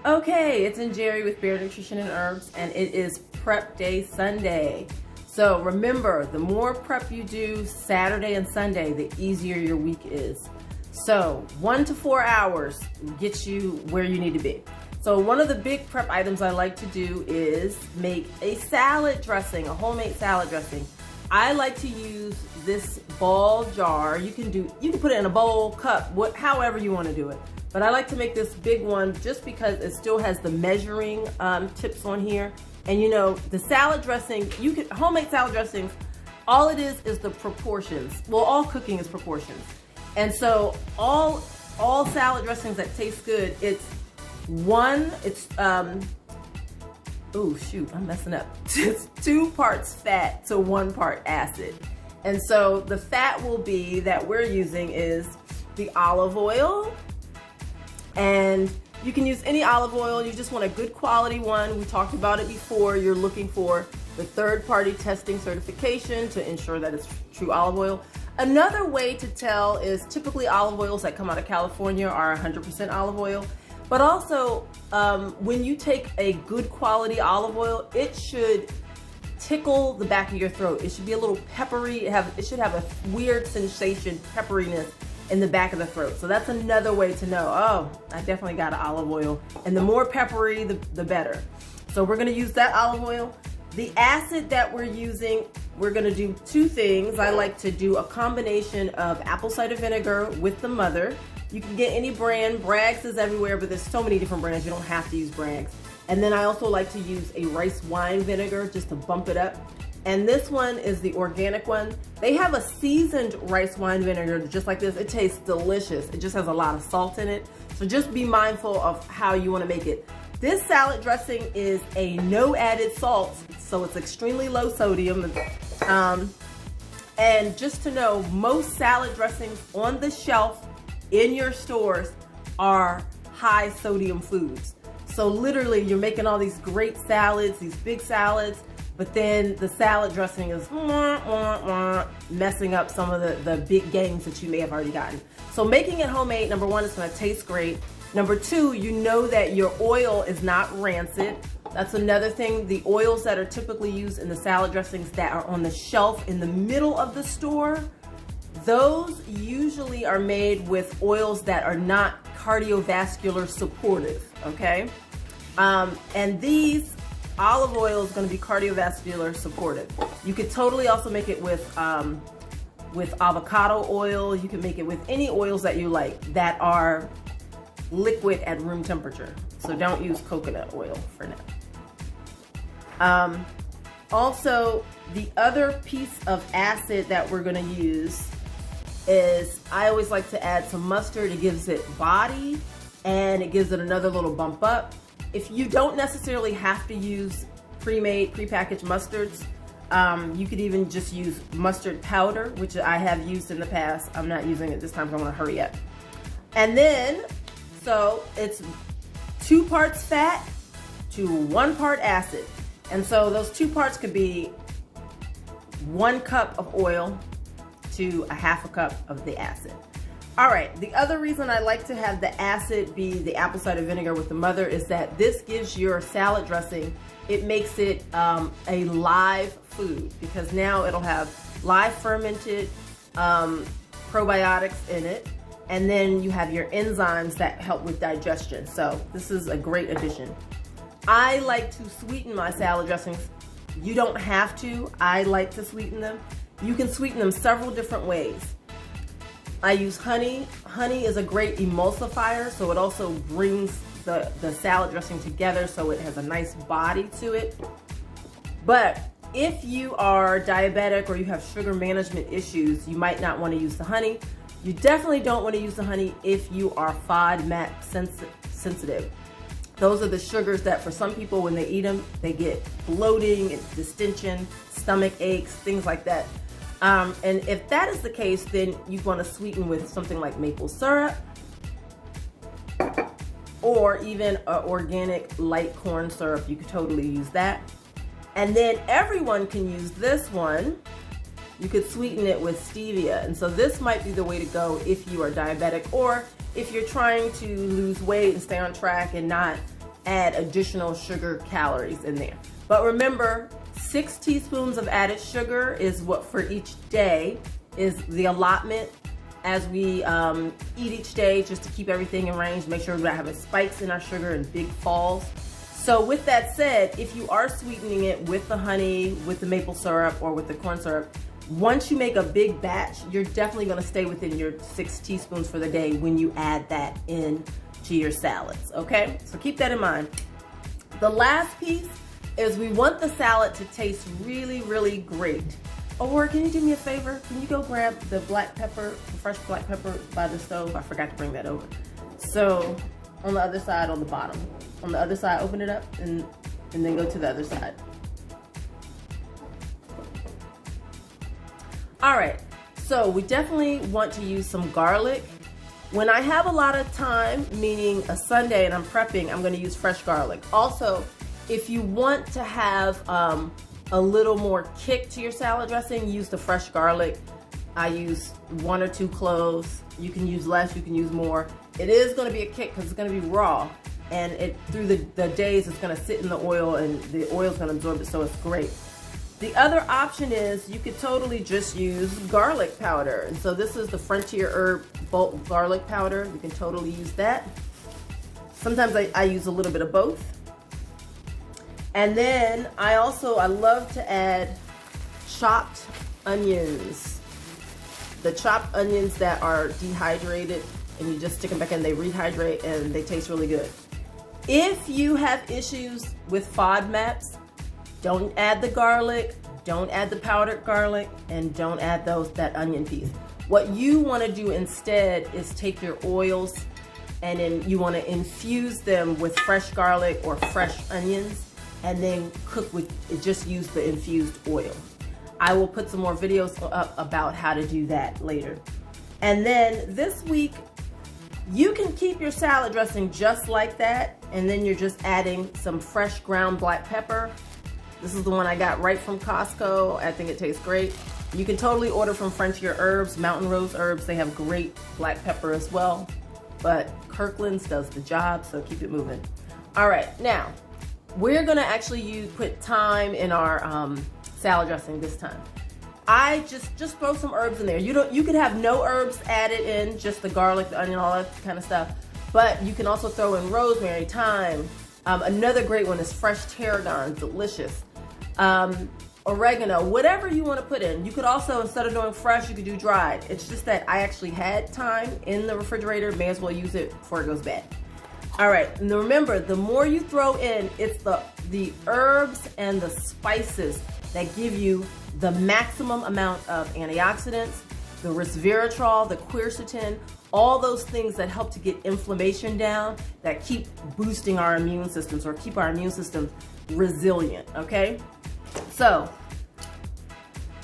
Okay, it's in Jerry with Bear Nutrition and Herbs, and it is Prep Day Sunday. So remember, the more prep you do Saturday and Sunday, the easier your week is. So 1 to 4 hours gets you where you need to be. So one of the big prep items I like to do is make a salad dressing, a homemade salad dressing. I like to use this ball jar. You can put it in a bowl, cup, however you want to do it. But I like to make this big one just because it still has the measuring tips on here. And you know, the salad dressing, homemade salad dressings, all it is the proportions. Well, all cooking is proportions. And so all salad dressings that taste good, oh shoot, I'm messing up. It's 2 parts fat to 1 part acid. And so the fat will be that we're using is the olive oil. And you can use any olive oil. You just want a good quality one. We talked about it before. You're looking for the third-party testing certification to ensure that it's true olive oil. Another way to tell is typically olive oils that come out of California are 100% olive oil. But also, when you take a good quality olive oil, it should tickle the back of your throat. It should be a little peppery. It should have a weird sensation, pepperiness in the back of the throat. So that's another way to know, oh, I definitely got an olive oil. And the more peppery, the better. So we're gonna use that olive oil. The acid that we're using, we're gonna do 2 things. I like to do a combination of apple cider vinegar with the mother. You can get any brand. Bragg's is everywhere, but there's so many different brands. You don't have to use Bragg's. And then I also like to use a rice wine vinegar just to bump it up. And this one is the organic one. They have a seasoned rice wine vinegar just like this. It tastes delicious. It just has a lot of salt in it. So just be mindful of how you want to make it. This salad dressing is a no added salt, so it's extremely low sodium. And just to know, most salad dressings on the shelf in your stores are high sodium foods. So literally you're making all these great salads, these big salads, but then the salad dressing is messing up some of the big gains that you may have already gotten. So making it homemade, number 1, it's gonna taste great. Number 2, you know that your oil is not rancid. That's another thing. The oils that are typically used in the salad dressings that are on the shelf in the middle of the store, those usually are made with oils that are not cardiovascular supportive, okay? And these olive oil is going to be cardiovascular supportive. You could totally also make it with avocado oil. You can make it with any oils that you like that are liquid at room temperature. So don't use coconut oil for now. Also, the other piece of acid that we're going to use is, I always like to add some mustard. It gives it body and it gives it another little bump up. If you don't necessarily have to use pre-made, pre-packaged mustards, you could even just use mustard powder, which I have used in the past. I'm not using it this time because I want to hurry up. And then, so it's 2 parts fat to 1 part acid. And so those 2 parts could be 1 cup of oil to a 1/2 cup of the acid. All right, the other reason I like to have the acid be the apple cider vinegar with the mother is that this gives your salad dressing, it makes it a live food, because now it'll have live fermented probiotics in it, and then you have your enzymes that help with digestion. So this is a great addition. I like to sweeten my salad dressings. You don't have to. I like to sweeten them. You can sweeten them several different ways. I use honey. Honey is a great emulsifier, so it also brings the salad dressing together so it has a nice body to it. But if you are diabetic or you have sugar management issues, you might not want to use the honey. You definitely don't want to use the honey if you are FODMAP sensitive. Those are the sugars that for some people when they eat them, they get bloating and distension, stomach aches, things like that. And if that is the case, then you want to sweeten with something like maple syrup or even organic light corn syrup. You could totally use that. And then everyone can use this one. You could sweeten it with stevia. And so this might be the way to go if you are diabetic or if you're trying to lose weight and stay on track and not add additional sugar calories in there. But remember, 6 teaspoons of added sugar is what for each day is the allotment as we eat each day, just to keep everything in range, make sure we're not having spikes in our sugar and big falls. So with that said, if you are sweetening it with the honey, with the maple syrup, or with the corn syrup, once you make a big batch, you're definitely gonna stay within your 6 teaspoons for the day when you add that in to your salads, okay? So keep that in mind. The last piece is we want the salad to taste really, really great. Or can you do me a favor? Can you go grab the black pepper, the fresh black pepper by the stove? I forgot to bring that over. So on the other side, on the bottom. On the other side, open it up and then go to the other side. All right, so we definitely want to use some garlic. When I have a lot of time, meaning a Sunday and I'm prepping, I'm gonna use fresh garlic. Also, if you want to have a little more kick to your salad dressing, use the fresh garlic. I use 1 or 2 cloves. You can use less, you can use more. It is gonna be a kick because it's gonna be raw, and through the days it's gonna sit in the oil and the oil's gonna absorb it, so it's great. The other option is you could totally just use garlic powder. And so this is the Frontier Herb bulk garlic powder. You can totally use that. Sometimes I use a little bit of both. And then I love to add chopped onions. The chopped onions that are dehydrated, and you just stick them back in, they rehydrate and they taste really good. If you have issues with FODMAPs, don't add the garlic, don't add the powdered garlic, and don't add that onion piece. What you want to do instead is take your oils and then you want to infuse them with fresh garlic or fresh onions, and then cook with, just use the infused oil. I will put some more videos up about how to do that later. And then this week, you can keep your salad dressing just like that, and then you're just adding some fresh ground black pepper. This is the one I got right from Costco. I think it tastes great. You can totally order from Frontier Herbs, Mountain Rose Herbs. They have great black pepper as well, but Kirkland's does the job, so keep it moving. All right, now, we're gonna actually put thyme in our salad dressing this time. I just throw some herbs in there. You could have no herbs added in, just the garlic, the onion, all that kind of stuff. But you can also throw in rosemary, thyme. Another great one is fresh tarragon, delicious. Oregano, whatever you want to put in. You could also, instead of doing fresh, you could do dried. It's just that I actually had thyme in the refrigerator. May as well use it before it goes bad. All right, and remember, the more you throw in, it's the herbs and the spices that give you the maximum amount of antioxidants, the resveratrol, the quercetin, all those things that help to get inflammation down, that keep boosting our immune systems or keep our immune systems resilient, okay? So,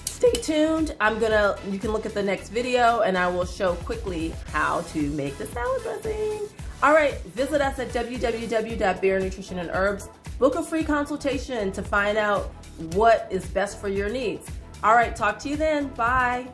stay tuned. You can look at the next video and I will show quickly how to make the salad dressing. All right, visit us at www.BearNutritionandHerbs. Book a free consultation to find out what is best for your needs. All right, talk to you then. Bye.